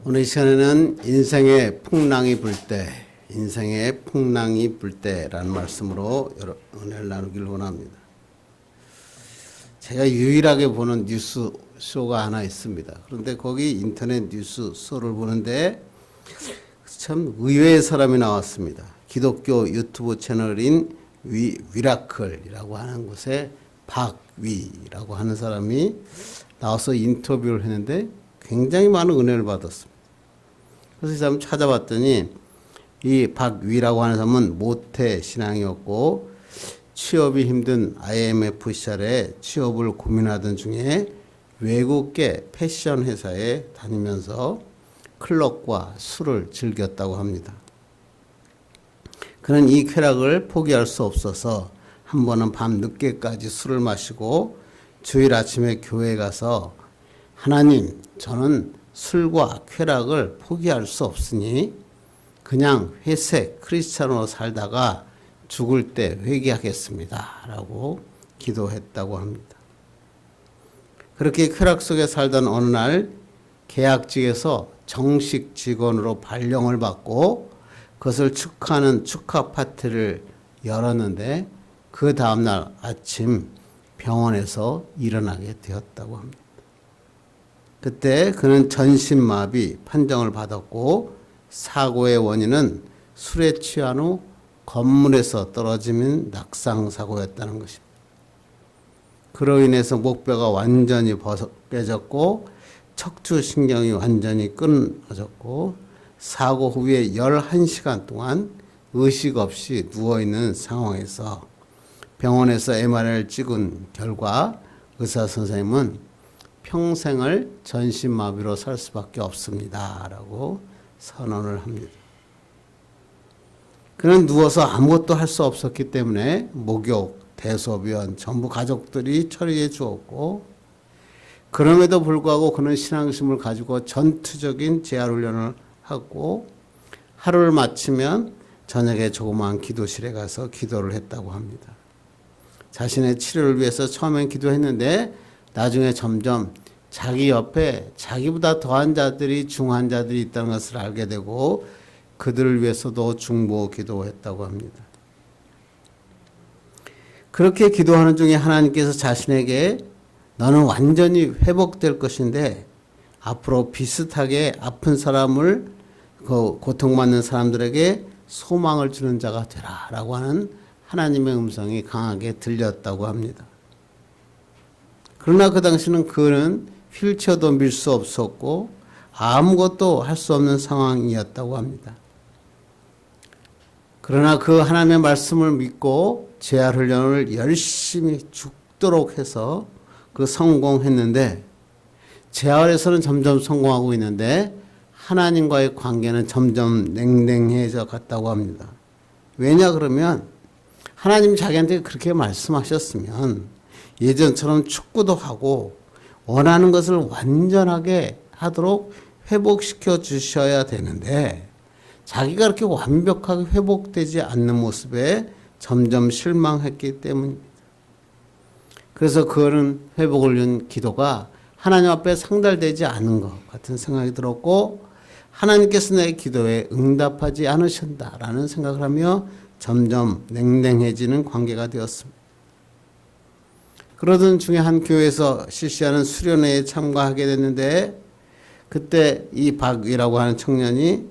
오늘 이 시간에는 인생의 풍랑이 불 때라는 말씀으로 은혜를 나누기를 원합니다. 제가 유일하게 보는 뉴스 쇼가 하나 있습니다. 그런데 거기 인터넷 뉴스 쇼를 보는데 참 의외의 사람이 나왔습니다. 기독교 유튜브 채널인 위라클이라고 하는 곳에 박위라고 하는 사람이 나와서 인터뷰를 했는데 굉장히 많은 은혜를 받았습니다. 그래서 이 사람 찾아봤더니 이 박위라고 하는 사람은 모태 신앙이었고 취업이 힘든 IMF 시절에 취업을 고민하던 중에 외국계 패션 회사에 다니면서 클럽과 술을 즐겼다고 합니다. 그는 이 쾌락을 포기할 수 없어서 한 번은 밤 늦게까지 술을 마시고 주일 아침에 교회에 가서 하나님, 저는 술과 쾌락을 포기할 수 없으니 그냥 회색 크리스찬으로 살다가 죽을 때 회개하겠습니다. 라고 기도했다고 합니다. 그렇게 쾌락 속에 살던 어느 날 계약직에서 정식 직원으로 발령을 받고 그것을 축하하는 축하 파티를 열었는데 그 다음날 아침 병원에서 일어나게 되었다고 합니다. 그때 그는 전신마비 판정을 받았고 사고의 원인은 술에 취한 후 건물에서 떨어지는 낙상사고였다는 것입니다. 그로 인해서 목뼈가 완전히 깨졌고 척추신경이 완전히 끊어졌고 사고 후에 11시간 동안 의식 없이 누워있는 상황에서 병원에서 MRI를 찍은 결과 의사 선생님은 평생을 전신마비로 살 수밖에 없습니다. 라고 선언을 합니다. 그는 누워서 아무것도 할 수 없었기 때문에 목욕, 대소변 전부 가족들이 처리해 주었고 그럼에도 불구하고 그는 신앙심을 가지고 전투적인 재활훈련을 하고 하루를 마치면 저녁에 조그마한 기도실에 가서 기도를 했다고 합니다. 자신의 치료를 위해서 처음엔 기도했는데 나중에 점점 자기 옆에 자기보다 더한 자들이 중환자들이 있다는 것을 알게 되고 그들을 위해서도 중보 기도했다고 합니다. 그렇게 기도하는 중에 하나님께서 자신에게 너는 완전히 회복될 것인데 앞으로 비슷하게 아픈 사람을 고통받는 사람들에게 소망을 주는 자가 되라 라고 하는 하나님의 음성이 강하게 들렸다고 합니다. 그러나 그 당시는 그는 휠체어도 밀 수 없었고 아무것도 할 수 없는 상황이었다고 합니다. 그러나 그 하나님의 말씀을 믿고 재활훈련을 열심히 죽도록 해서 그 성공했는데 재활에서는 점점 성공하고 있는데 하나님과의 관계는 점점 냉랭해져 갔다고 합니다. 왜냐 그러면 하나님 자기한테 그렇게 말씀하셨으면 예전처럼 축구도 하고 원하는 것을 완전하게 하도록 회복시켜 주셔야 되는데 자기가 그렇게 완벽하게 회복되지 않는 모습에 점점 실망했기 때문입니다. 그래서 그는 회복을 위한 기도가 하나님 앞에 상달되지 않은 것 같은 생각이 들었고 하나님께서 내 기도에 응답하지 않으신다라는 생각을 하며 점점 냉랭해지는 관계가 되었습니다. 그러던 중에 한 교회에서 실시하는 수련회에 참가하게 됐는데 그때 이 박위라고 하는 청년이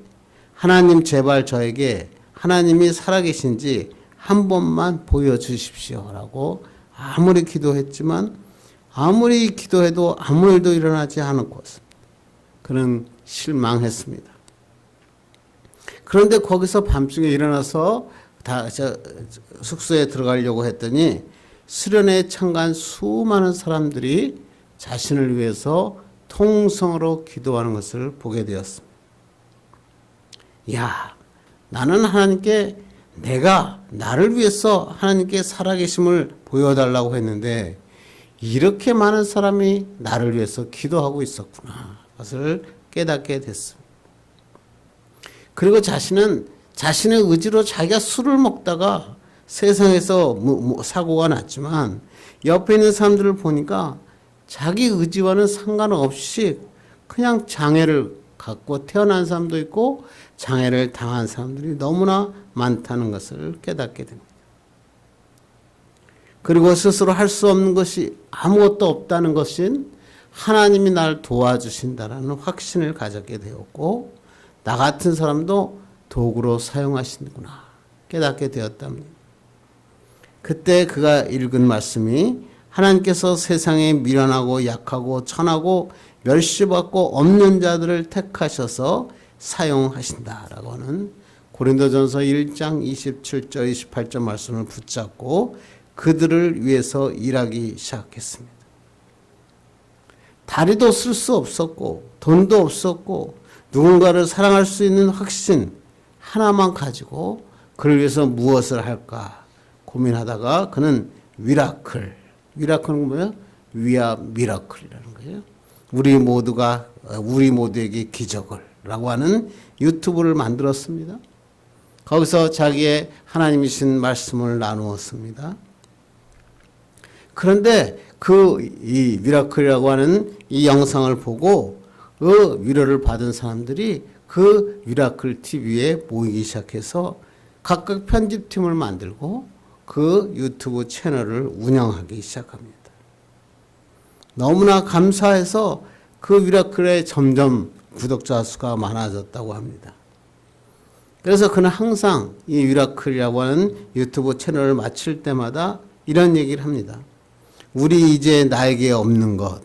하나님 제발 저에게 하나님이 살아계신지 한 번만 보여주십시오 라고 아무리 기도했지만 아무리 기도해도 아무 일도 일어나지 않았고 그는 실망했습니다. 그런데 거기서 밤중에 일어나서 숙소에 들어가려고 했더니 수련회에 참가한 수많은 사람들이 자신을 위해서 통성으로 기도하는 것을 보게 되었습니다. 야, 나는 하나님께 내가 나를 위해서 하나님께 살아계심을 보여달라고 했는데 이렇게 많은 사람이 나를 위해서 기도하고 있었구나. 그것을 깨닫게 됐습니다. 그리고 자신은 자신의 의지로 자기가 술을 먹다가 세상에서 사고가 났지만 옆에 있는 사람들을 보니까 자기 의지와는 상관없이 그냥 장애를 갖고 태어난 사람도 있고 장애를 당한 사람들이 너무나 많다는 것을 깨닫게 됩니다. 그리고 스스로 할 수 없는 것이 아무것도 없다는 것인 하나님이 나를 도와주신다라는 확신을 가졌게 되었고 나 같은 사람도 도구로 사용하시는구나 깨닫게 되었답니다. 그때 그가 읽은 말씀이 하나님께서 세상에 미련하고 약하고 천하고 멸시받고 없는 자들을 택하셔서 사용하신다라고 하는 고린도전서 1장 27절 28절 말씀을 붙잡고 그들을 위해서 일하기 시작했습니다. 다리도 쓸 수 없었고 돈도 없었고 누군가를 사랑할 수 있는 확신 하나만 가지고 그를 위해서 무엇을 할까 고민하다가 그는 미라클은 뭐예요? 위아 미라클이라는 거예요. 우리 모두에게 기적을 라고 하는 유튜브를 만들었습니다. 거기서 자기의 하나님이신 말씀을 나누었습니다. 그런데 이 미라클이라고 하는 이 영상을 보고 그 위로를 받은 사람들이 그 미라클 TV에 모이기 시작해서 각각 편집팀을 만들고 그 유튜브 채널을 운영하기 시작합니다. 너무나 감사해서 그 미라클에 점점 구독자 수가 많아졌다고 합니다. 그래서 그는 항상 이 미라클이라고 하는 유튜브 채널을 마칠 때마다 이런 얘기를 합니다. 우리 이제 나에게 없는 것,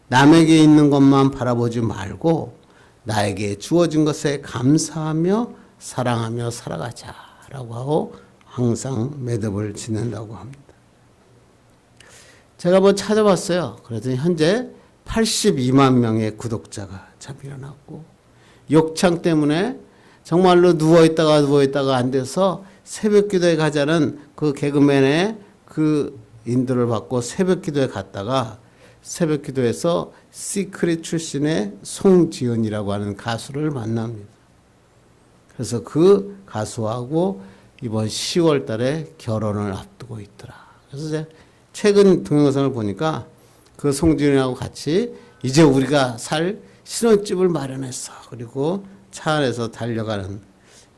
남에게 있는 것만 바라보지 말고 나에게 주어진 것에 감사하며 사랑하며 살아가자라고 하고 항상 매듭을 짓는다고 합니다. 제가 한번 찾아봤어요. 그랬더니 현재 82만 명의 구독자가 참 일어났고 욕창 때문에 정말로 누워있다가 안 돼서 새벽 기도에 가자는 그 개그맨의 그 인도를 받고 새벽 기도에 갔다가 새벽 기도에서 시크릿 출신의 송지은이라고 하는 가수를 만납니다. 그래서 그 가수하고 이번 10월 달에 결혼을 앞두고 있더라. 그래서 제가 최근 동영상을 보니까 그 송지은하고 같이 이제 우리가 살 신혼집을 마련했어. 그리고 차 안에서 달려가는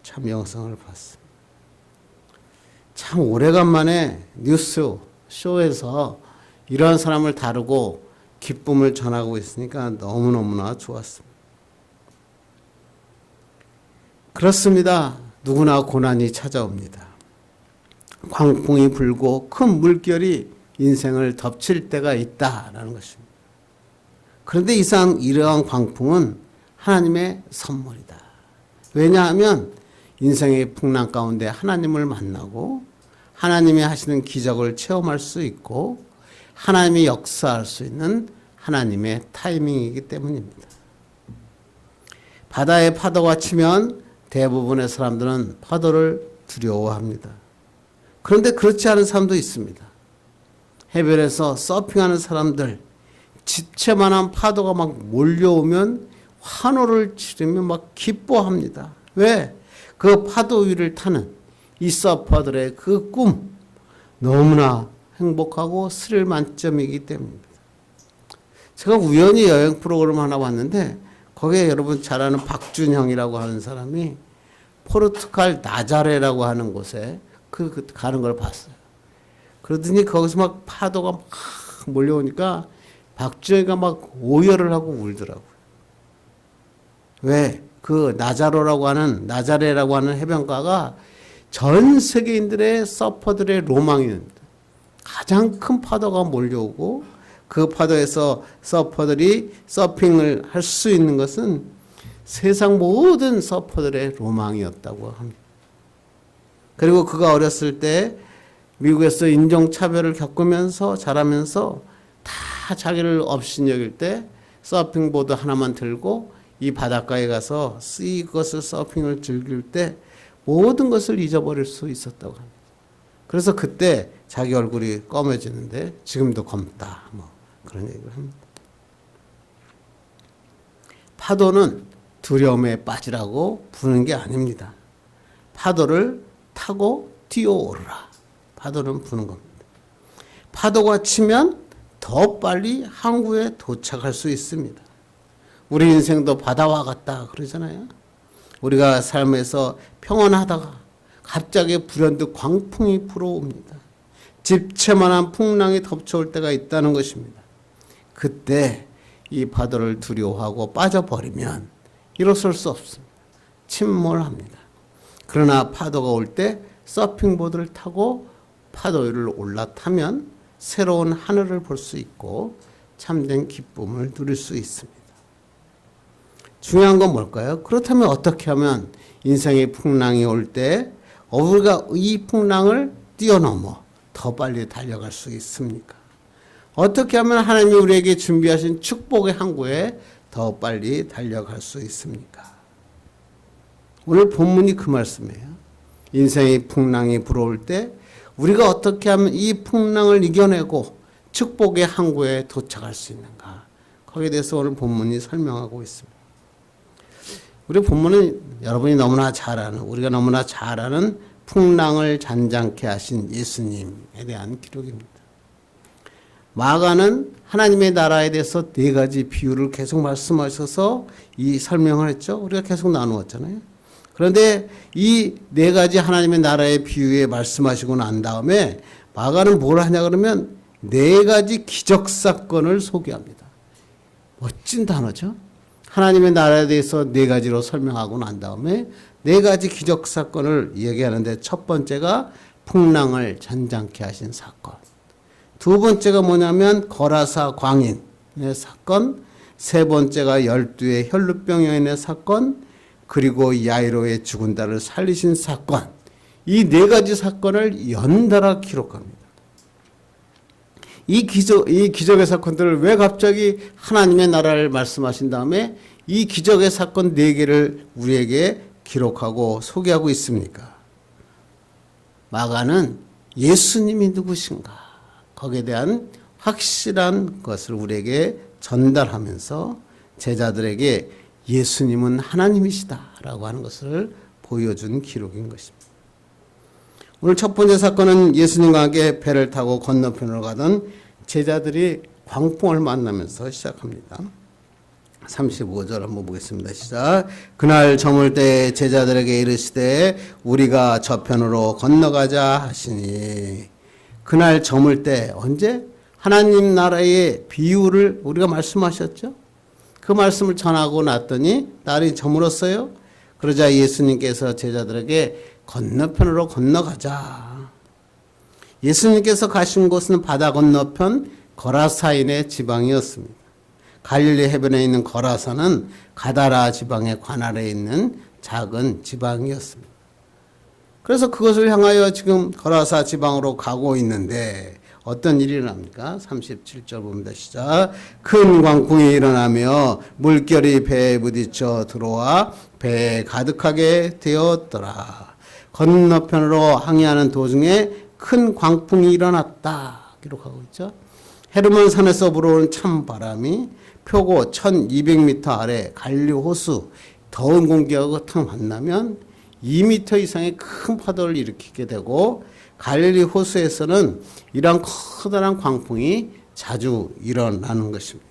참 영상을 봤습니다. 참 오래간만에 뉴스 쇼에서 이러한 사람을 다루고 기쁨을 전하고 있으니까 너무너무나 좋았습니다. 그렇습니다. 누구나 고난이 찾아옵니다. 광풍이 불고 큰 물결이 인생을 덮칠 때가 있다라는 것입니다. 그런데 이러한 광풍은 하나님의 선물이다. 왜냐하면 인생의 풍랑 가운데 하나님을 만나고 하나님이 하시는 기적을 체험할 수 있고 하나님이 역사할 수 있는 하나님의 타이밍이기 때문입니다. 바다에 파도가 치면 대부분의 사람들은 파도를 두려워합니다. 그런데 그렇지 않은 사람도 있습니다. 해변에서 서핑하는 사람들, 집채만한 파도가 막 몰려오면 환호를 치르며 막 기뻐합니다. 왜? 그 파도 위를 타는 이 서퍼들의 그 꿈, 너무나 행복하고 스릴 만점이기 때문입니다. 제가 우연히 여행 프로그램 하나 봤는데 거기에 여러분 잘 아는 박준형이라고 하는 사람이 포르투갈 나자레라고 하는 곳에 가는 걸 봤어요. 그러더니 거기서 막 파도가 막 몰려오니까 박준형이가 막 오열을 하고 울더라고요. 왜? 그 나자레라고 하는 해변가가 전 세계인들의 서퍼들의 로망입니다. 가장 큰 파도가 몰려오고 그 파도에서 서퍼들이 서핑을 할 수 있는 것은 세상 모든 서퍼들의 로망이었다고 합니다. 그리고 그가 어렸을 때 미국에서 인종차별을 겪으면서 자라면서 다 자기를 업신여길 때 서핑보드 하나만 들고 이 바닷가에 가서 이것을 서핑을 즐길 때 모든 것을 잊어버릴 수 있었다고 합니다. 그래서 그때 자기 얼굴이 검해지는데 지금도 검다. 뭐 그런 얘기를 합니다. 파도는 두려움에 빠지라고 부는 게 아닙니다. 파도를 타고 뛰어오르라. 파도는 부는 겁니다. 파도가 치면 더 빨리 항구에 도착할 수 있습니다. 우리 인생도 바다와 같다 그러잖아요. 우리가 삶에서 평온하다가 갑자기 불현듯 광풍이 불어옵니다. 집채만한 풍랑이 덮쳐올 때가 있다는 것입니다. 그때 이 파도를 두려워하고 빠져버리면 일어설 수 없습니다. 침몰합니다. 그러나 파도가 올 때 서핑보드를 타고 파도 위를 올라타면 새로운 하늘을 볼 수 있고 참된 기쁨을 누릴 수 있습니다. 중요한 건 뭘까요? 그렇다면 어떻게 하면 인생의 풍랑이 올 때 우리가 이 풍랑을 뛰어넘어 더 빨리 달려갈 수 있습니까? 어떻게 하면 하나님이 우리에게 준비하신 축복의 항구에 더 빨리 달려갈 수 있습니까? 오늘 본문이 그 말씀이에요. 인생의 풍랑이 불어올 때 우리가 어떻게 하면 이 풍랑을 이겨내고 축복의 항구에 도착할 수 있는가? 거기에 대해서 오늘 본문이 설명하고 있습니다. 우리 본문은 여러분이 너무나 잘 아는, 우리가 너무나 잘 아는 풍랑을 잔잔케 하신 예수님에 대한 기록입니다. 마가는 하나님의 나라에 대해서 네 가지 비유를 계속 말씀하셔서 이 설명을 했죠. 우리가 계속 나누었잖아요. 그런데 이 네 가지 하나님의 나라의 비유에 말씀하시고 난 다음에 마가는 뭘 하냐 그러면 네 가지 기적 사건을 소개합니다. 멋진 단어죠. 하나님의 나라에 대해서 네 가지로 설명하고 난 다음에 네 가지 기적 사건을 얘기하는데 첫 번째가 풍랑을 잔잔케 하신 사건. 두 번째가 뭐냐면 거라사 광인의 사건. 세 번째가 12의 혈루병 여인의 사건. 그리고 야이로의 죽은 딸을 살리신 사건. 이 네 가지 사건을 연달아 기록합니다. 이 기적의 사건들을 왜 갑자기 하나님의 나라를 말씀하신 다음에 이 기적의 사건 네 개를 우리에게 기록하고 소개하고 있습니까? 마가는 예수님이 누구신가? 거기에 대한 확실한 것을 우리에게 전달하면서 제자들에게 예수님은 하나님이시다라고 하는 것을 보여준 기록인 것입니다. 오늘 첫 번째 사건은 예수님과 함께 배를 타고 건너편으로 가던 제자들이 광풍을 만나면서 시작합니다. 35절 한번 보겠습니다. 시작. 그날 저물 때 제자들에게 이르시되 우리가 저편으로 건너가자 하시니. 그날 저물 때 언제? 하나님 나라의 비유를 우리가 말씀하셨죠. 그 말씀을 전하고 났더니 날이 저물었어요. 그러자 예수님께서 제자들에게 건너편으로 건너가자. 예수님께서 가신 곳은 바다 건너편 거라사인의 지방이었습니다. 갈릴리 해변에 있는 거라사는 가다라 지방의 관할에 있는 작은 지방이었습니다. 그래서 그것을 향하여 지금 거라사 지방으로 가고 있는데 어떤 일이 일어납니까? 37절 봅니다. 시작. 큰 광풍이 일어나며 물결이 배에 부딪혀 들어와 배에 가득하게 되었더라. 건너편으로 항해하는 도중에 큰 광풍이 일어났다. 기록하고 있죠. 헤르몬 산에서 불어오는 찬 바람이 표고 1200m 아래 갈릴리 호수 더운 공기하고 탁 만나면 2m 이상의 큰 파도를 일으키게 되고 갈릴리 호수에서는 이러한 커다란 광풍이 자주 일어나는 것입니다.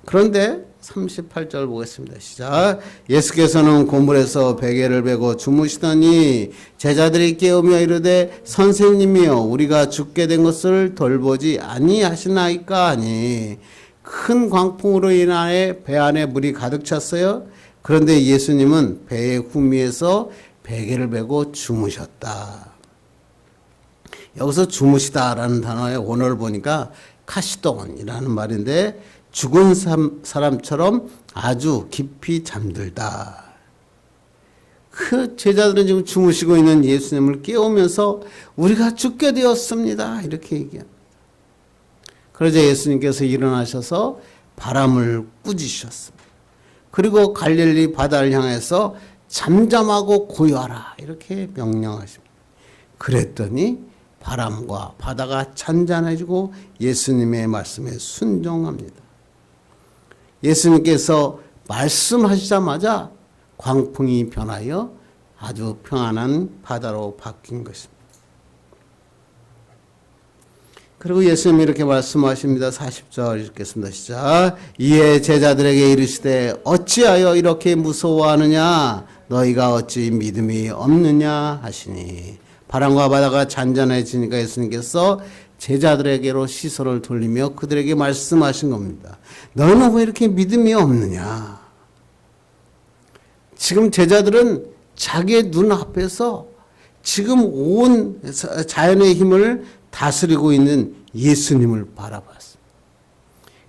그런데 38절 보겠습니다. 시작. 예수께서는 고물에서 베개를 베고 주무시더니 제자들이 깨우며 이르되 선생님이여 우리가 죽게 된 것을 돌보지 아니하시나이까 하니 큰 광풍으로 인하여 배 안에 물이 가득 찼어요. 그런데 예수님은 배의 후미에서 베개를 베고 주무셨다. 여기서 주무시다라는 단어의 원어를 보니까 카시돈이라는 말인데 죽은 사람처럼 아주 깊이 잠들다. 그 제자들은 지금 주무시고 있는 예수님을 깨우면서 우리가 죽게 되었습니다. 이렇게 얘기합니다. 그러자 예수님께서 일어나셔서 바람을 꾸짖으셨습니다. 그리고 갈릴리 바다를 향해서 잠잠하고 고요하라 이렇게 명령하십니다. 그랬더니 바람과 바다가 잔잔해지고 예수님의 말씀에 순종합니다. 예수님께서 말씀하시자마자 광풍이 변하여 아주 평안한 바다로 바뀐 것입니다. 그리고 예수님이 이렇게 말씀하십니다. 40절 읽겠습니다. 시작. 이에 제자들에게 이르시되 어찌하여 이렇게 무서워하느냐? 너희가 어찌 믿음이 없느냐 하시니. 바람과 바다가 잔잔해지니까 예수님께서 제자들에게로 시선을 돌리며 그들에게 말씀하신 겁니다. 너희는 왜 이렇게 믿음이 없느냐? 지금 제자들은 자기의 눈앞에서 지금 온 자연의 힘을 다스리고 있는 예수님을 바라봤습니다.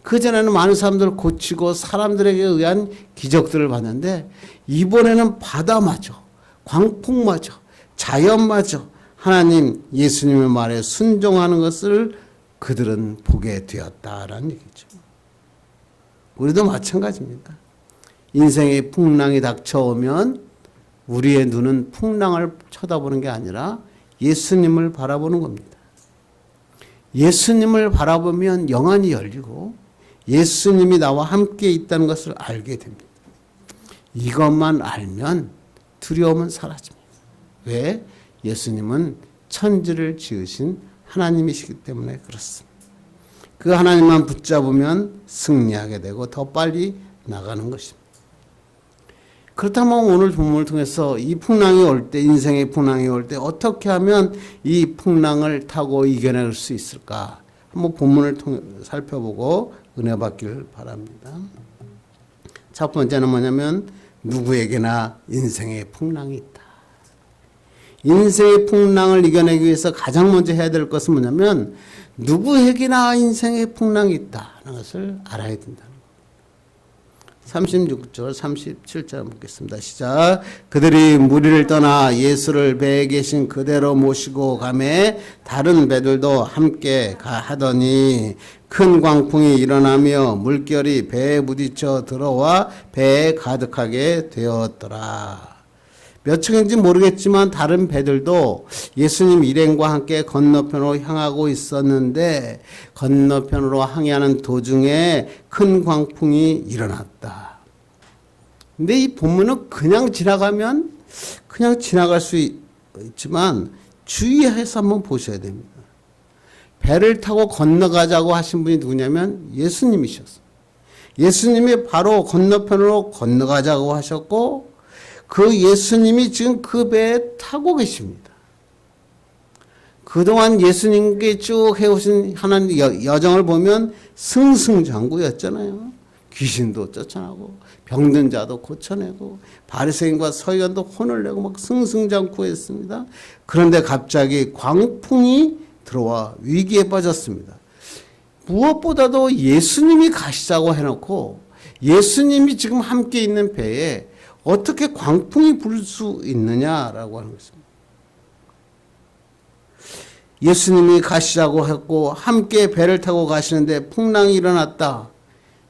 그전에는 많은 사람들을 고치고 사람들에게 의한 기적들을 봤는데 이번에는 바다마저, 광풍마저, 자연마저 하나님 예수님의 말에 순종하는 것을 그들은 보게 되었다라는 얘기죠. 우리도 마찬가지입니다. 인생의 풍랑이 닥쳐오면 우리의 눈은 풍랑을 쳐다보는 게 아니라 예수님을 바라보는 겁니다. 예수님을 바라보면 영안이 열리고 예수님이 나와 함께 있다는 것을 알게 됩니다. 이것만 알면 두려움은 사라집니다. 왜? 예수님은 천지를 지으신 하나님이시기 때문에 그렇습니다. 그 하나님만 붙잡으면 승리하게 되고 더 빨리 나가는 것입니다. 그렇다면 오늘 본문을 통해서 이 풍랑이 올 때, 인생의 풍랑이 올 때 어떻게 하면 이 풍랑을 타고 이겨낼 수 있을까? 한번 본문을 통해 살펴보고 은혜 받기를 바랍니다. 첫 번째는 뭐냐면 누구에게나 인생의 풍랑이 있다. 인생의 풍랑을 이겨내기 위해서 가장 먼저 해야 될 것은 뭐냐면 누구에게나 인생의 풍랑이 있다는 것을 알아야 된다. 36절 37절 묻겠습니다. 시작. 그들이 무리를 떠나 예수를 배에 계신 그대로 모시고 가매 다른 배들도 함께 하더니 큰 광풍이 일어나며 물결이 배에 부딪혀 들어와 배에 가득하게 되었더라. 몇 척인지 모르겠지만 다른 배들도 예수님 일행과 함께 건너편으로 향하고 있었는데 건너편으로 항해하는 도중에 큰 광풍이 일어났다. 근데 이 본문은 그냥 지나가면 그냥 지나갈 수 있지만 주의해서 한번 보셔야 됩니다. 배를 타고 건너가자고 하신 분이 누구냐면 예수님이셨어요. 예수님이 바로 건너편으로 건너가자고 하셨고 그 예수님이 지금 그 배에 타고 계십니다. 그동안 예수님께 쭉 해오신 하나님 여정을 보면 승승장구였잖아요. 귀신도 쫓아나고 병든 자도 고쳐내고 바리새인과 서기관도 혼을 내고 막 승승장구했습니다. 그런데 갑자기 광풍이 들어와 위기에 빠졌습니다. 무엇보다도 예수님이 가시자고 해놓고 예수님이 지금 함께 있는 배에 어떻게 광풍이 불 수 있느냐라고 하는 것입니다. 예수님이 가시자고 했고 함께 배를 타고 가시는데 풍랑이 일어났다.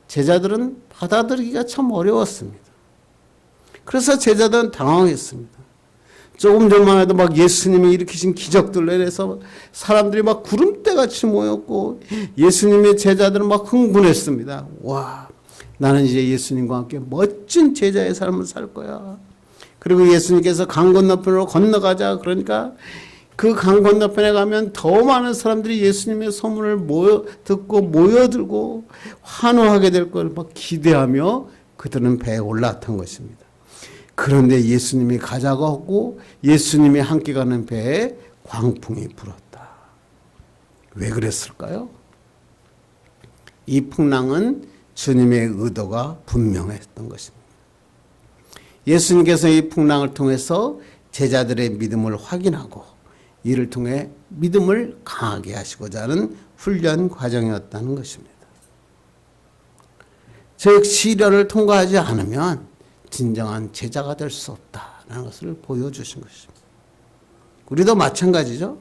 제자들은 받아들이기가 참 어려웠습니다. 그래서 제자들은 당황했습니다. 조금 전만 해도 막 예수님이 일으키신 기적들로 인해서 사람들이 막 구름대같이 모였고 예수님의 제자들은 막 흥분했습니다. 와, 나는 이제 예수님과 함께 멋진 제자의 삶을 살 거야. 그리고 예수님께서 강 건너편으로 건너가자. 그러니까 그 강 건너편에 가면 더 많은 사람들이 예수님의 소문을 듣고 모여들고 환호하게 될 걸 막 기대하며 그들은 배에 올라탄 것입니다. 그런데 예수님이 가자고 하고 예수님이 함께 가는 배에 광풍이 불었다. 왜 그랬을까요? 이 풍랑은 주님의 의도가 분명했던 것입니다. 예수님께서 이 풍랑을 통해서 제자들의 믿음을 확인하고 이를 통해 믿음을 강하게 하시고자 하는 훈련 과정이었다는 것입니다. 즉 시련을 통과하지 않으면 진정한 제자가 될 수 없다는 것을 보여주신 것입니다. 우리도 마찬가지죠.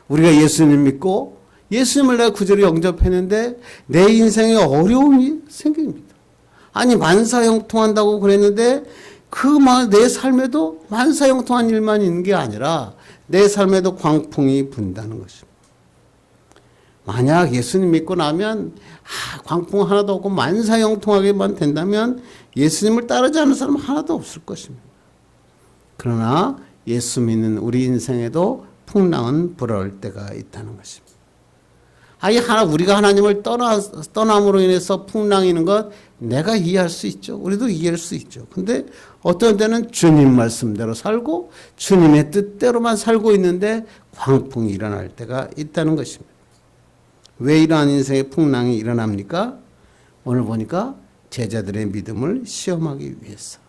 우리가 예수님 믿고 예수님을 내가 구주로 영접했는데 내 인생에 어려움이 생깁니다. 아니 만사형통한다고 그랬는데 내 삶에도 만사형통한 일만 있는 게 아니라 내 삶에도 광풍이 분다는 것입니다. 만약 예수님 믿고 나면 광풍 하나도 없고 만사형통하게만 된다면 예수님을 따르지 않는 사람 하나도 없을 것입니다. 그러나 예수 믿는 우리 인생에도 풍랑은 불어올 때가 있다는 것입니다. 아니, 우리가 하나님을 떠남으로 인해서 풍랑이는 것 내가 이해할 수 있죠. 우리도 이해할 수 있죠. 근데 어떤 때는 주님 말씀대로 살고 주님의 뜻대로만 살고 있는데 광풍이 일어날 때가 있다는 것입니다. 왜 이러한 인생의 풍랑이 일어납니까? 오늘 보니까 제자들의 믿음을 시험하기 위해서.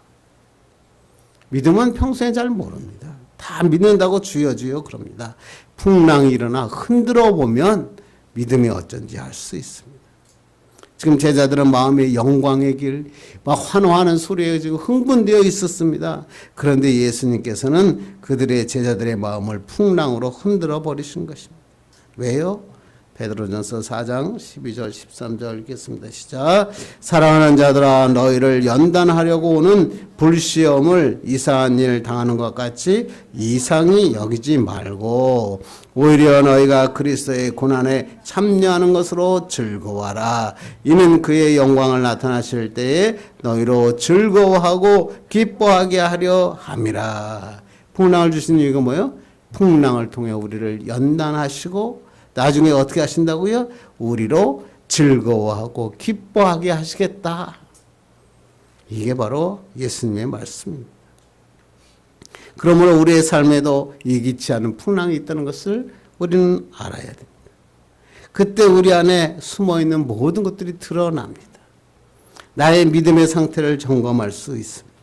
믿음은 평소에 잘 모릅니다. 다 믿는다고 주여 주여 그럽니다. 풍랑이 일어나 흔들어 보면 믿음이 어쩐지 알 수 있습니다. 지금 제자들은 마음의 영광의 길, 막 환호하는 소리에 지금 흥분되어 있었습니다. 그런데 예수님께서는 그들의 제자들의 마음을 풍랑으로 흔들어 버리신 것입니다. 왜요? 베드로전서 4장 12절 13절 읽겠습니다. 시작. 사랑하는 자들아 너희를 연단하려고 오는 불시험을 이상한 일 당하는 것 같이 이상히 여기지 말고 오히려 너희가 그리스도의 고난에 참여하는 것으로 즐거워하라. 이는 그의 영광을 나타나실 때에 너희로 즐거워하고 기뻐하게 하려 함이라. 풍랑을 주신 이유가 뭐예요? 풍랑을 통해 우리를 연단하시고 나중에 어떻게 하신다고요? 우리로 즐거워하고 기뻐하게 하시겠다. 이게 바로 예수님의 말씀입니다. 그러므로 우리의 삶에도 예기치 않은 풍랑이 있다는 것을 우리는 알아야 됩니다. 그때 우리 안에 숨어있는 모든 것들이 드러납니다. 나의 믿음의 상태를 점검할 수 있습니다.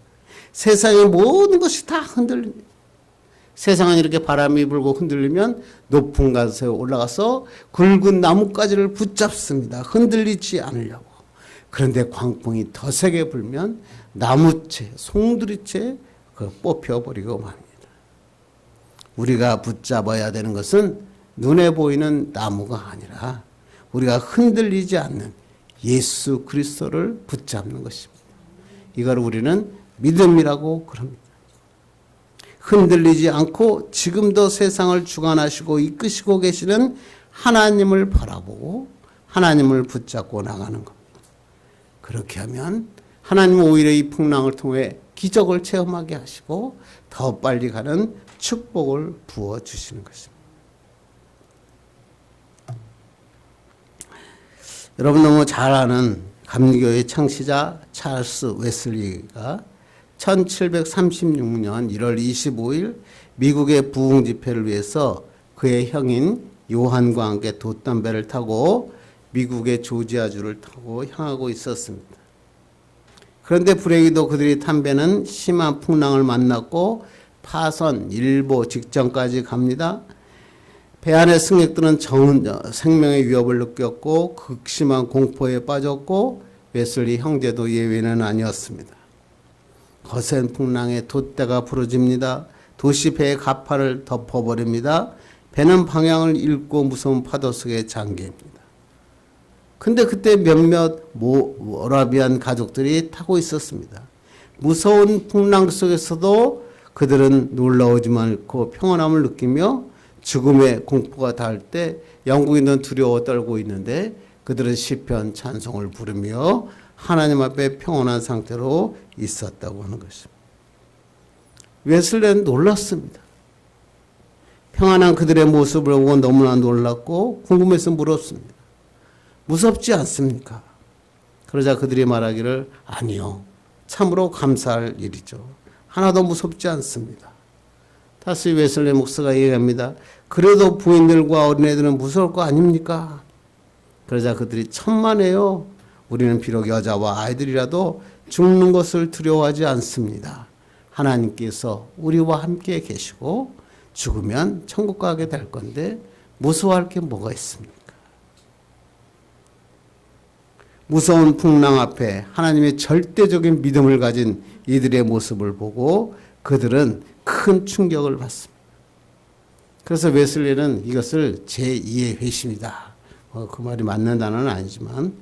세상의 모든 것이 다 흔들립니다. 세상은 이렇게 바람이 불고 흔들리면 높은 곳에 올라가서 굵은 나뭇가지를 붙잡습니다. 흔들리지 않으려고. 그런데 광풍이 더 세게 불면 나무채, 송두리채 뽑혀버리고 맙니다. 우리가 붙잡아야 되는 것은 눈에 보이는 나무가 아니라 우리가 흔들리지 않는 예수 그리스도를 붙잡는 것입니다. 이걸 우리는 믿음이라고 그럽니다. 흔들리지 않고 지금도 세상을 주관하시고 이끄시고 계시는 하나님을 바라보고 하나님을 붙잡고 나가는 겁니다. 그렇게 하면 하나님은 오히려 이 풍랑을 통해 기적을 체험하게 하시고 더 빨리 가는 축복을 부어주시는 것입니다. 여러분 너무 잘 아는 감리교의 창시자 찰스 웨슬리가 1736년 1월 25일 미국의 부흥 집회를 위해서 그의 형인 요한과 함께 돛담배를 타고 미국의 조지아주를 타고 향하고 있었습니다. 그런데 불행히도 그들이 탄 배는 심한 풍랑을 만났고 파선, 일보 직전까지 갑니다. 배 안의 승객들은 생명의 위협을 느꼈고 극심한 공포에 빠졌고 웨슬리 형제도 예외는 아니었습니다. 거센 풍랑에 돛대가 부러집니다. 도시 배의 가파를 덮어버립니다. 배는 방향을 잃고 무서운 파도 속에 잠깁니다. 근데 그때 몇몇 모라비안 가족들이 타고 있었습니다. 무서운 풍랑 속에서도 그들은 놀라우지 않고 평안함을 느끼며 죽음의 공포가 닿을 때 영국인은 두려워 떨고 있는데 그들은 시편 찬송을 부르며 하나님 앞에 평온한 상태로 있었다고 하는 것입니다. 웨슬리는 놀랐습니다. 평안한 그들의 모습을 보고 너무나 놀랐고 궁금해서 물었습니다. 무섭지 않습니까? 그러자 그들이 말하기를 아니요. 참으로 감사할 일이죠. 하나도 무섭지 않습니다. 다시 웨슬리 목사가 얘기합니다. 그래도 부인들과 어린애들은 무서울 거 아닙니까? 그러자 그들이 천만에요. 우리는 비록 여자와 아이들이라도 죽는 것을 두려워하지 않습니다. 하나님께서 우리와 함께 계시고 죽으면 천국 가게 될 건데 무서워할 게 뭐가 있습니까? 무서운 풍랑 앞에 하나님의 절대적인 믿음을 가진 이들의 모습을 보고 그들은 큰 충격을 받습니다. 그래서 웨슬리는 이것을 제2의 회심이다. 그 말이 맞는 단어는 아니지만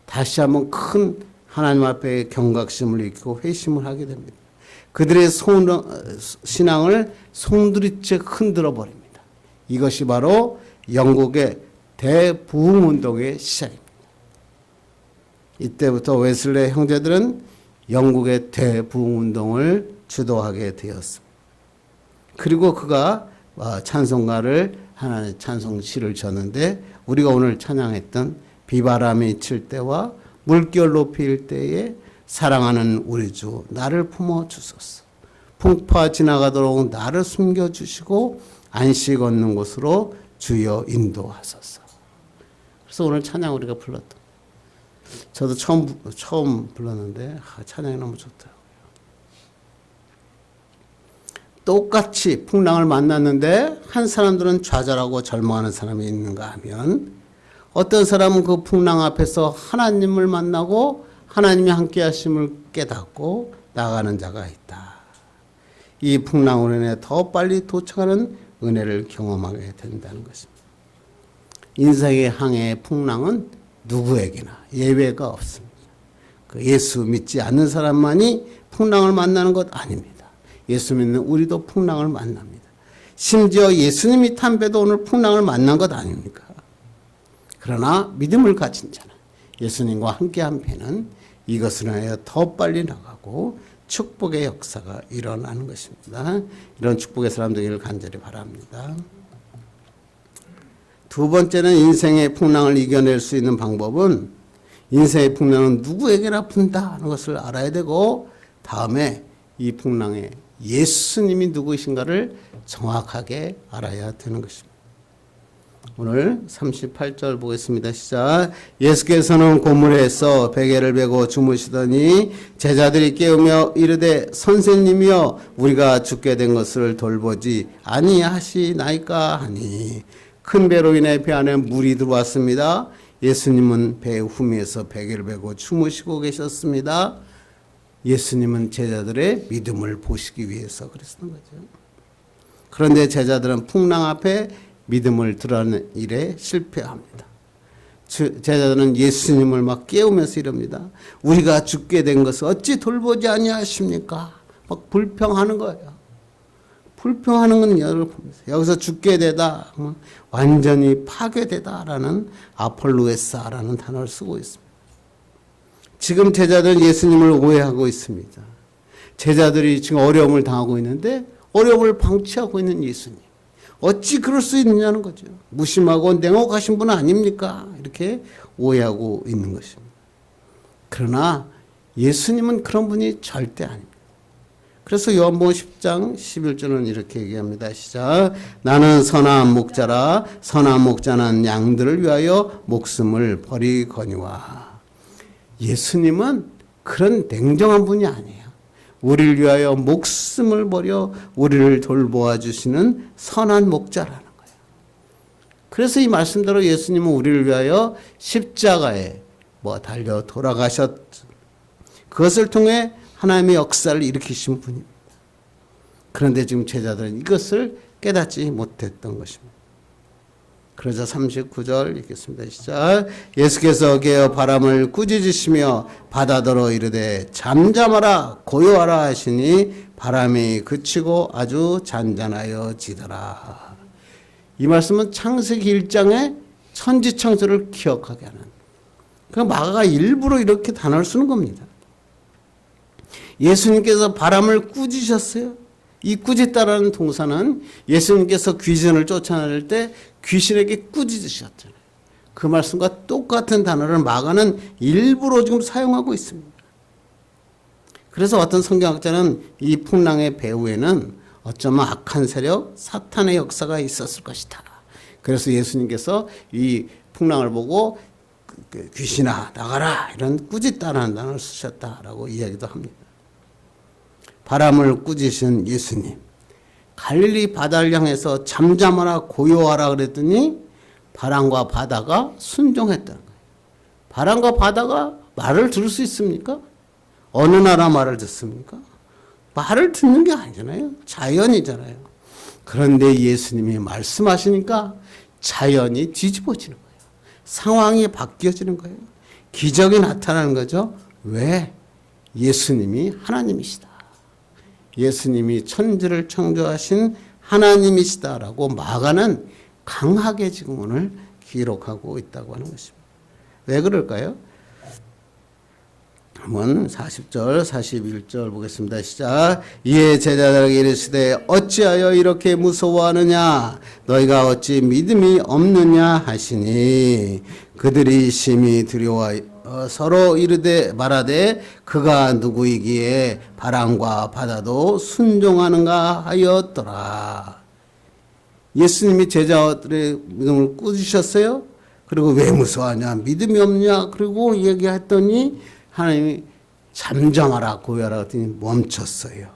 다시 한번 큰 하나님 앞에 경각심을 일으키고 회심을 하게 됩니다. 그들의 신앙을 송두리째 흔들어 버립니다. 이것이 바로 영국의 대부흥운동의 시작입니다. 이때부터 웨슬리 형제들은 영국의 대부흥운동을 주도하게 되었습니다. 그리고 그가 찬송가를 하나님의 찬송시를 졌는데 우리가 오늘 찬양했던 비바람이 칠 때와 물결 높일 때에 사랑하는 우리 주 나를 품어 주소서. 풍파 지나가도록 나를 숨겨주시고 안식 얻는 곳으로 주여 인도하소서. 그래서 오늘 찬양 우리가 불렀던, 저도 처음 불렀는데 찬양이 너무 좋더라고요. 똑같이 풍랑을 만났는데 한 사람들은 좌절하고 절망하는 사람이 있는가 하면, 어떤 사람은 그 풍랑 앞에서 하나님을 만나고 하나님이 함께 하심을 깨닫고 나가는 자가 있다. 이 풍랑으로 인해 더 빨리 도착하는 은혜를 경험하게 된다는 것입니다. 인생의 항해의 풍랑은 누구에게나 예외가 없습니다. 그 예수 믿지 않는 사람만이 풍랑을 만나는 것 아닙니다. 예수 믿는 우리도 풍랑을 만납니다. 심지어 예수님이 탄 배도 오늘 풍랑을 만난 것 아닙니까? 그러나 믿음을 가진 자는, 예수님과 함께한 배는 이것을 하여 더 빨리 나가고 축복의 역사가 일어나는 것입니다. 이런 축복의 사람 되기를 간절히 바랍니다. 두 번째는 인생의 풍랑을 이겨낼 수 있는 방법은, 인생의 풍랑은 누구에게나 분다는 것을 알아야 되고, 다음에 이 풍랑에 예수님이 누구이신가를 정확하게 알아야 되는 것입니다. 오늘 38절 보겠습니다. 시작. 예수께서는 고물에서 베개를 베고 주무시더니 제자들이 깨우며 이르되 선생님이여 우리가 죽게 된 것을 돌보지 아니하시나이까 하니, 큰 배로 인해 배 안에 물이 들어왔습니다. 예수님은 배 후미에서 베개를 베고 주무시고 계셨습니다. 예수님은 제자들의 믿음을 보시기 위해서 그랬던 거죠. 그런데 제자들은 풍랑 앞에 믿음을 드러내는 일에 실패합니다. 제자들은 예수님을 막 깨우면서 이럽니다. 우리가 죽게 된 것을 어찌 돌보지 아니하십니까? 막 불평하는 거예요. 불평하는 건 여기서 죽게 되다, 완전히 파괴되다라는 아폴루에사라는 단어를 쓰고 있습니다. 지금 제자들은 예수님을 오해하고 있습니다. 제자들이 지금 어려움을 당하고 있는데 어려움을 방치하고 있는 예수님. 어찌 그럴 수 있느냐는 거죠. 무심하고 냉혹하신 분 아닙니까? 이렇게 오해하고 있는 것입니다. 그러나 예수님은 그런 분이 절대 아닙니다. 그래서 요한복음 10장 11절은 이렇게 얘기합니다. 시작. 나는 선한 목자라. 선한 목자는 양들을 위하여 목숨을 버리거니와. 예수님은 그런 냉정한 분이 아니에요. 우리를 위하여 목숨을 버려 우리를 돌보아 주시는 선한 목자라는 거예요. 그래서 이 말씀대로 예수님은 우리를 위하여 십자가에 달려 돌아가셨, 그것을 통해 하나님의 역사를 일으키신 분입니다. 그런데 지금 제자들은 이것을 깨닫지 못했던 것입니다. 그러자 39절 읽겠습니다. 시작. 예수께서 깨어 바람을 꾸짖으시며 바다더러 이르되 잠잠하라 고요하라 하시니 바람이 그치고 아주 잔잔하여 지더라. 이 말씀은 창세기 1장의 천지창조를 기억하게 하는, 그 마가가 일부러 이렇게 단어를 쓰는 겁니다. 예수님께서 바람을 꾸짖으셨어요. 이 꾸짖다라는 동사는 예수님께서 귀신을 쫓아낼 때 귀신에게 꾸짖으셨잖아요. 그 말씀과 똑같은 단어를 마가는 일부러 지금 사용하고 있습니다. 그래서 어떤 성경학자는 이 풍랑의 배후에는 어쩌면 악한 세력, 사탄의 역사가 있었을 것이다. 그래서 예수님께서 이 풍랑을 보고 귀신아 나가라 이런 꾸짖다라는 단어를 쓰셨다라고 이야기도 합니다. 바람을 꾸짖으신 예수님, 갈릴리 바다를 향해서 잠잠하라 고요하라 그랬더니 바람과 바다가 순종했다는 거예요. 바람과 바다가 말을 들을 수 있습니까? 어느 나라 말을 듣습니까? 말을 듣는 게 아니잖아요. 자연이잖아요. 그런데 예수님이 말씀하시니까 자연이 뒤집어지는 거예요. 상황이 바뀌어지는 거예요. 기적이 나타나는 거죠. 왜? 예수님이 하나님이시다. 예수님이 천지를 창조하신 하나님이시다라고 마가는 강하게 지금 오늘 기록하고 있다고 하는 것입니다. 왜 그럴까요? 한번 40절, 41절 보겠습니다. 시작. 이에 제자들에게 이르시되 어찌하여 이렇게 무서워하느냐? 너희가 어찌 믿음이 없느냐 하시니 그들이 심히 두려워 서로 이르되 말하되 그가 누구이기에 바람과 바다도 순종하는가 하였더라. 예수님이 제자들의 믿음을 꾸짖으셨어요. 그리고 왜 무서워하냐? 믿음이 없냐? 그리고 얘기했더니 하나님이 잠잠하라 고요하라 했더니 멈췄어요.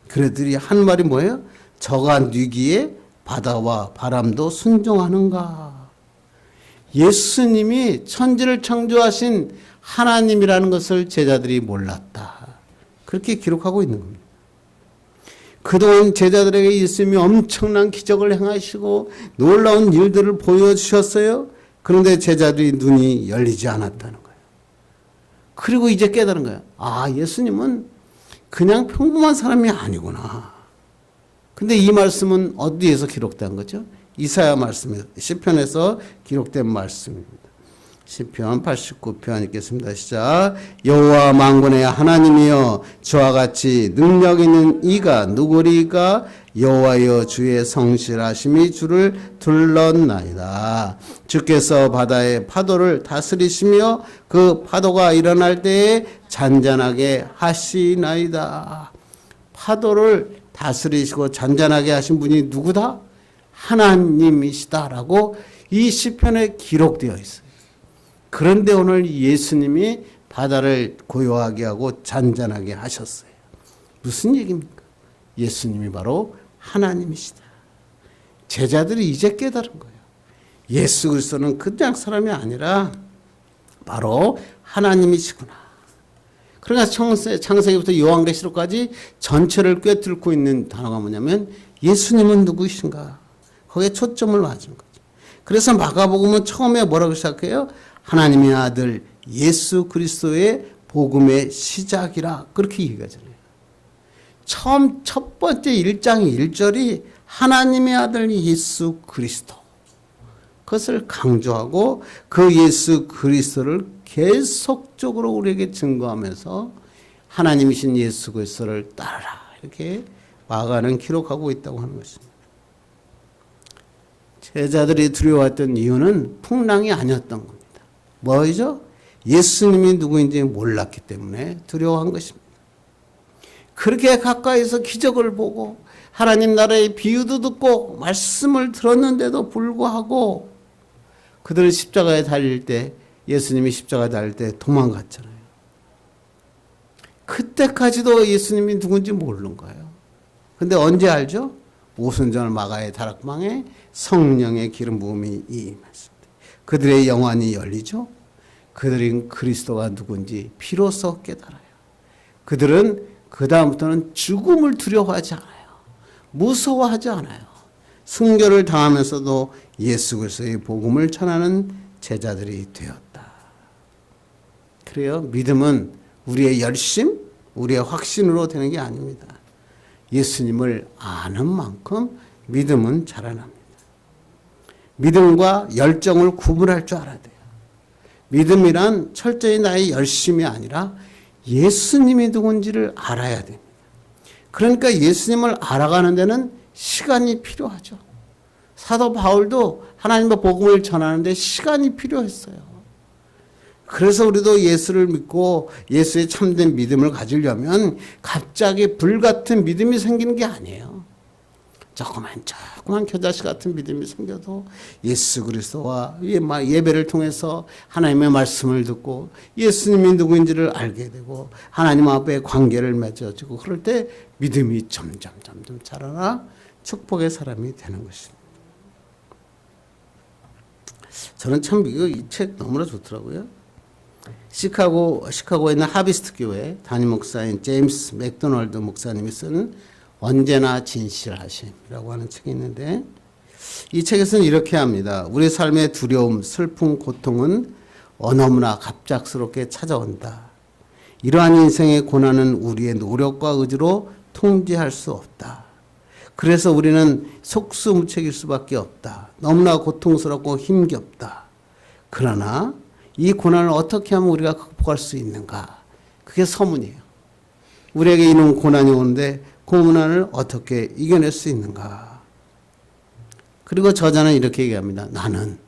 그들이 한 말이 뭐예요? 저가 뉘기에 바다와 바람도 순종하는가. 예수님이 천지를 창조하신 하나님이라는 것을 제자들이 몰랐다. 그렇게 기록하고 있는 겁니다. 그동안 제자들에게 예수님이 엄청난 기적을 행하시고 놀라운 일들을 보여주셨어요. 그런데 제자들이 눈이 열리지 않았다는 거예요. 그리고 이제 깨달은 거예요. 아, 예수님은 그냥 평범한 사람이 아니구나. 근데 이 말씀은 어디에서 기록된 거죠? 이사야 말씀에서, 시편에서 기록된 말씀입니다. 시편 89편 읽겠습니다. 시작. 여호와 만군의 하나님이여 주와 같이 능력 있는 이가 누구리까? 여호와여 주의 성실하심이 주를 둘렀나이다. 주께서 바다의 파도를 다스리시며 그 파도가 일어날 때에 잔잔하게 하시나이다. 파도를 다스리시고 잔잔하게 하신 분이 누구다? 하나님이시다라고 이 시편에 기록되어 있어요. 그런데 오늘 예수님이 바다를 고요하게 하고 잔잔하게 하셨어요. 무슨 얘기입니까? 예수님이 바로 하나님이시다. 제자들이 이제 깨달은 거예요. 예수 그리스도는 그냥 사람이 아니라 바로 하나님이시구나. 그러니까 창세기부터 요한계시록까지 전체를 꿰뚫고 있는 단어가 뭐냐면 예수님은 누구이신가? 거기에 초점을 맞은 거죠. 그래서 마가복음은 처음에 뭐라고 시작해요? 하나님의 아들 예수 그리스도의 복음의 시작이라 그렇게 얘기하잖아요. 처음 첫 번째 1장 1절이 하나님의 아들 예수 그리스도 그것을 강조하고 그 예수 그리스도를 계속적으로 우리에게 증거하면서 하나님이신 예수 그리스도를 따르라 이렇게 마가는 기록하고 있다고 하는 것입니다. 제자들이 두려워했던 이유는 풍랑이 아니었던 겁니다. 뭐죠? 예수님이 누구인지 몰랐기 때문에 두려워한 것입니다. 그렇게 가까이서 기적을 보고 하나님 나라의 비유도 듣고 말씀을 들었는데도 불구하고 그들은 십자가에 달릴 때 예수님이 십자가에 달릴 때 도망갔잖아요. 그때까지도 예수님이 누군지 모르는 거예요. 근데 언제 알죠? 오순절 마가의 다락방에 성령의 기름 부음이 임했습니다. 그들의 영안이 열리죠. 그들은 그리스도가 누군지 비로소 깨달아요. 그들은 그 다음부터는 죽음을 두려워하지 않아요. 무서워하지 않아요. 순교를 당하면서도 예수 그리스도의 복음을 전하는 제자들이 되었다. 그래요. 믿음은 우리의 열심, 우리의 확신으로 되는 게 아닙니다. 예수님을 아는 만큼 믿음은 자라납니다. 믿음과 열정을 구분할 줄 알아야 돼요. 믿음이란 철저히 나의 열심이 아니라 예수님이 누군지를 알아야 됩니다. 그러니까 예수님을 알아가는 데는 시간이 필요하죠. 사도 바울도 하나님의 복음을 전하는데 시간이 필요했어요. 그래서 우리도 예수를 믿고 예수의 참된 믿음을 가지려면 갑자기 불같은 믿음이 생기는 게 아니에요. 조그만 겨자씨 같은 믿음이 생겨도 예수 그리스도와 예배를 통해서 하나님의 말씀을 듣고 예수님이 누구인지를 알게 되고 하나님 앞에 관계를 맺어지고 그럴 때 믿음이 점점 자라나 축복의 사람이 되는 것입니다. 저는 참 이 책 너무나 좋더라고요. 시카고에 있는 하비스트 교회 담임 목사인 제임스 맥도널드 목사님이 쓴 언제나 진실하심이라고 하는 책이 있는데 이 책에서는 이렇게 합니다. 우리 삶의 두려움, 슬픔, 고통은 너무나 갑작스럽게 찾아온다. 이러한 인생의 고난은 우리의 노력과 의지로 통제할 수 없다. 그래서 우리는 속수무책일 수밖에 없다. 너무나 고통스럽고 힘겹다. 그러나 이 고난을 어떻게 하면 우리가 극복할 수 있는가? 그게 서문이에요. 우리에게 이런 고난이 오는데 그 고난을 어떻게 이겨낼 수 있는가. 그리고 저자는 이렇게 얘기합니다. 나는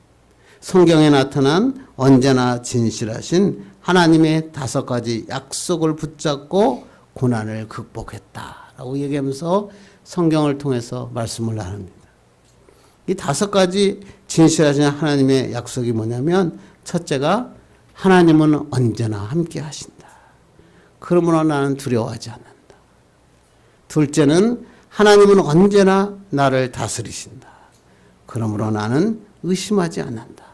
성경에 나타난 언제나 진실하신 하나님의 5가지 약속을 붙잡고 고난을 극복했다라고 얘기하면서 성경을 통해서 말씀을 나눕니다. 이 5가지 진실하신 하나님의 약속이 뭐냐면, 첫째가 하나님은 언제나 함께 하신다. 그러므로 나는 두려워하지 않는다. 둘째는 하나님은 언제나 나를 다스리신다. 그러므로 나는 의심하지 않는다.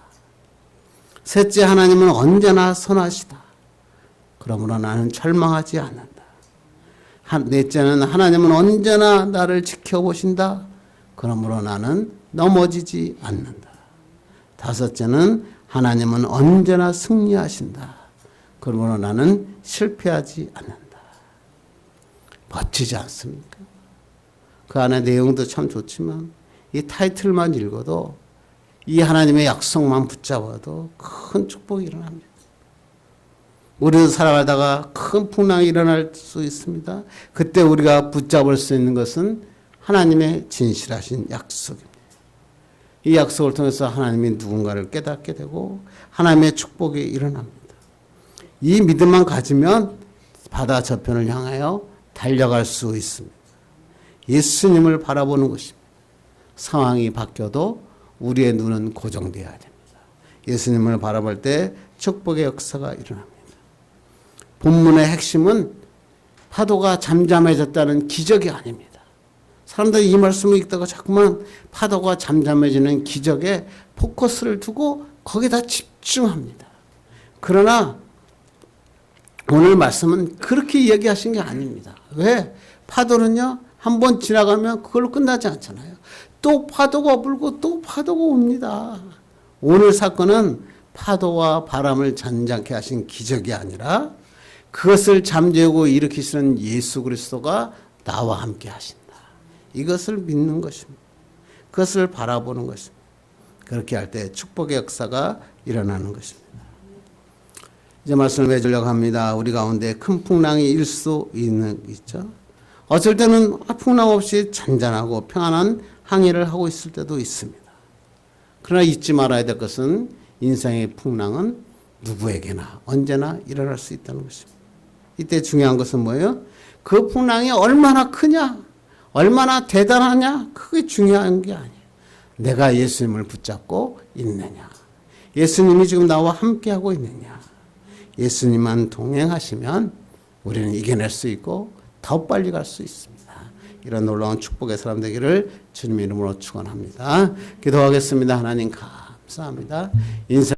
셋째, 하나님은 언제나 선하시다. 그러므로 나는 절망하지 않는다. 넷째는 하나님은 언제나 나를 지켜보신다. 그러므로 나는 넘어지지 않는다. 다섯째는 하나님은 언제나 승리하신다. 그러므로 나는 실패하지 않는다. 멋지지 않습니까? 그 안에 내용도 참 좋지만 이 타이틀만 읽어도, 이 하나님의 약속만 붙잡아도 큰 축복이 일어납니다. 우리도 살아가다가 큰 풍랑이 일어날 수 있습니다. 그때 우리가 붙잡을 수 있는 것은 하나님의 진실하신 약속입니다. 이 약속을 통해서 하나님이 누군가를 깨닫게 되고 하나님의 축복이 일어납니다. 이 믿음만 가지면 바다 저편을 향하여 달려갈 수 있습니다. 예수님을 바라보는 것입니다. 상황이 바뀌어도 우리의 눈은 고정되어야 됩니다. 예수님을 바라볼 때 축복의 역사가 일어납니다. 본문의 핵심은 파도가 잠잠해졌다는 기적이 아닙니다. 사람들이 이 말씀을 읽다가 자꾸만 파도가 잠잠해지는 기적에 포커스를 두고 거기다 집중합니다. 그러나 오늘 말씀은 그렇게 이야기하신 게 아닙니다. 왜? 파도는요, 한번 지나가면 그걸로 끝나지 않잖아요. 또 파도가 불고 또 파도가 옵니다. 오늘 사건은 파도와 바람을 잔잔케 하신 기적이 아니라 그것을 잠재우고 일으키시는 예수 그리스도가 나와 함께 하신다. 이것을 믿는 것입니다. 그것을 바라보는 것입니다. 그렇게 할 때 축복의 역사가 일어나는 것입니다. 이제 말씀을 맺으려고 합니다. 우리 가운데 큰 풍랑이 일 수 있죠. 어쩔 때는 풍랑 없이 잔잔하고 평안한 항해를 하고 있을 때도 있습니다. 그러나 잊지 말아야 될 것은 인생의 풍랑은 누구에게나 언제나 일어날 수 있다는 것입니다. 이때 중요한 것은 뭐예요? 그 풍랑이 얼마나 크냐, 얼마나 대단하냐, 그게 중요한 게 아니에요. 내가 예수님을 붙잡고 있느냐, 예수님이 지금 나와 함께하고 있느냐. 예수님만 동행하시면 우리는 이겨낼 수 있고 더 빨리 갈 수 있습니다. 이런 놀라운 축복의 사람 되기를 주님 이름으로 축원합니다. 기도하겠습니다. 하나님 감사합니다. 인생